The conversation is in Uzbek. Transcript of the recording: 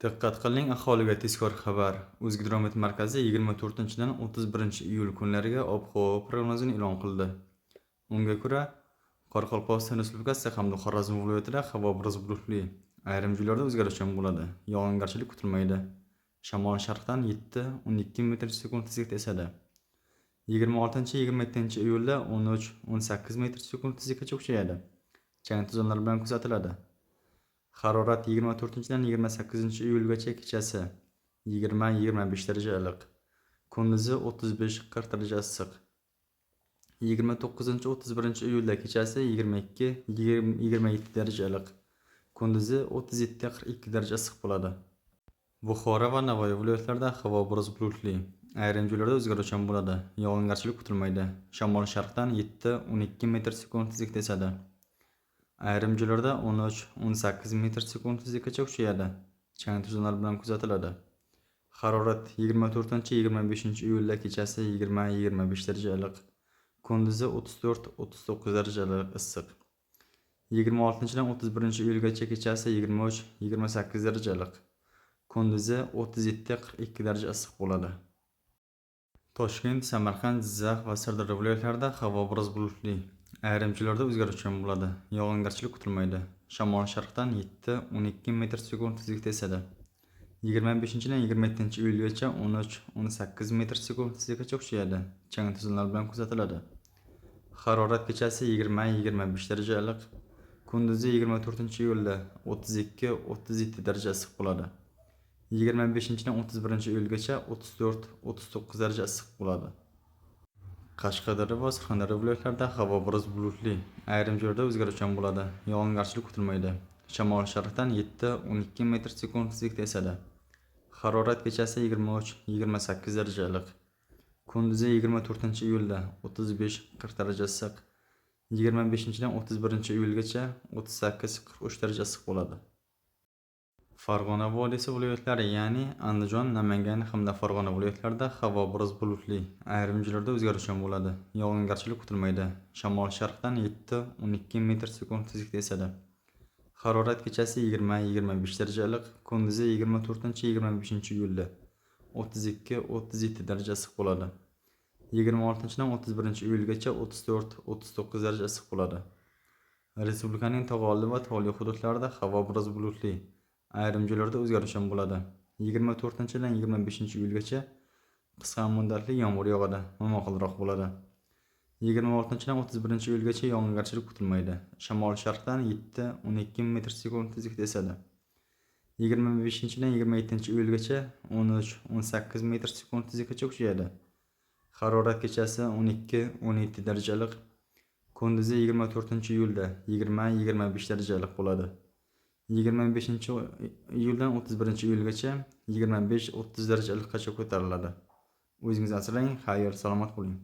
Diqqat qiling, aholiga tezkor xabar. O'zgidromet markazi 24-dan 31-iyul kunlariga ob-havo prognozini e'lon qildi. Unga ko'ra, Qoraqalpog'iston Respublikasi hamda Xorazm viloyatida havo biroz bulutli, ayrim joylarda o'zgaruvchan bo'ladi. Yog'ingarchilik kutilmaydi. Shamol sharqdan 7-12 metr/sekund tezlikda esadi. 26-27-iyulda 13-18 metr/sekund tezlikkacha kuchayadi. Chang to'zonlar bilan kuzatiladi. Harorat 24-dan 28-iyulgacha kechasi 20-25 daraja iliq, kunduzi 35-40 daraja issiq. 29-31-iyulda kechasi 22-27 daraja iliq, kunduzi 37-42 daraja issiq bo'ladi. Buxoro va Navoiy viloyatlarida havo biroz bulutli, ayrim joylarda o'zgaruvchan bo'ladi. Yog'ingarchilik kutilmaydi. Shamol sharqdan 7-12 metr/sekund tezlikda esadi. Ayrim joylarda 13-18 metr/sekund tezlikkacha kuchayadi. Chang to'zonlar bilan kuzatiladi. Harorat 24-25-iyulda kechasi 20-25 daraja iliq, kunduzi 34-39 daraja issiq. 26-dan 31-iyulgacha kechasi 23-28 daraja iliq, kunduzi 37-42 daraja issiq bo'ladi. Toshkent, Samarqand, Jizzax va Sirdaryo viloyatlarida havo biroz bulutli, ayrim joylarda o'zgaruvchan bo'ladi. Yog'ingarchilik kutilmaydi. Shamol sharqdan 7-12 metr/sekund tezlikda esadi. 25-dan 27-iyulgacha 13-18 metr/sekund tezlikkacha kuchayadi. Chang to'zonlar bilan kuzatiladi. Harorat kechasi 20-25 daraja iliq, kunduzi 24-iyulda 32-37 daraja issiq bo'ladi. 25-dan 31-iyulgacha 34-39 daraja issiq bo'ladi. Qashqadaryo va Surxondaryo viloyatlarida havo biroz bulutli, ayrim joylarda o'zgaruvchan bo'ladi. Yog'ingarchilik kutilmaydi. Shamol sharqdan 7-12 metr/sekund tezlikda esadi. Harorat kechasi 23-28 daraja iliq, kunduzi 24-iyulda 35-40 daraja issiq. 25-dan 31-iyulgacha 38-43 daraja issiq bo'ladi. Farg'ona vodiysi viloyatlari, ya'ni Andijon, Namangan hamda Farg'ona viloyatlarida havo biroz bulutli, ayrim joylarda o'zgaruvchan bo'ladi. Yog'ingarchilik kutilmaydi. Shamol sharqdan 7-12 metr/sekund tezlikda esadi. Harorat kechasi 20-25 daraja iliq, kunduzi 24-25-iyulda 32-37 daraja issiq bo'ladi. 26-dan 31-iyulgacha 34-39 daraja issiq bo'ladi. Respublikaning tog'oldi va tog'li hududlarida havo biroz bulutli, ayrim joylarda o'zgaruvchan bo'ladi. 24-dan 25-iyulgacha qisqa muddatli yomg'ir yog'adi, momaqaldiroq bo'ladi. 26-dan 31-iyulgacha yog'ingarchilik kutilmaydi. Shamol sharqdan 7-12 metr/sekund tezlikda esadi. 25-dan 27-iyulgacha 13-18 metr/sekund tezlikkacha kuchayadi. Harorat kechasi 12-17 daraja iliq, kunduzi 24-iyulda 20-25 daraja iliq bo'ladi. 25-iyuldan 31-iyulgacha 25-30 daraja iliqqacha ko'tariladi. O'zingizni asrang, xayr, salomat bo'ling.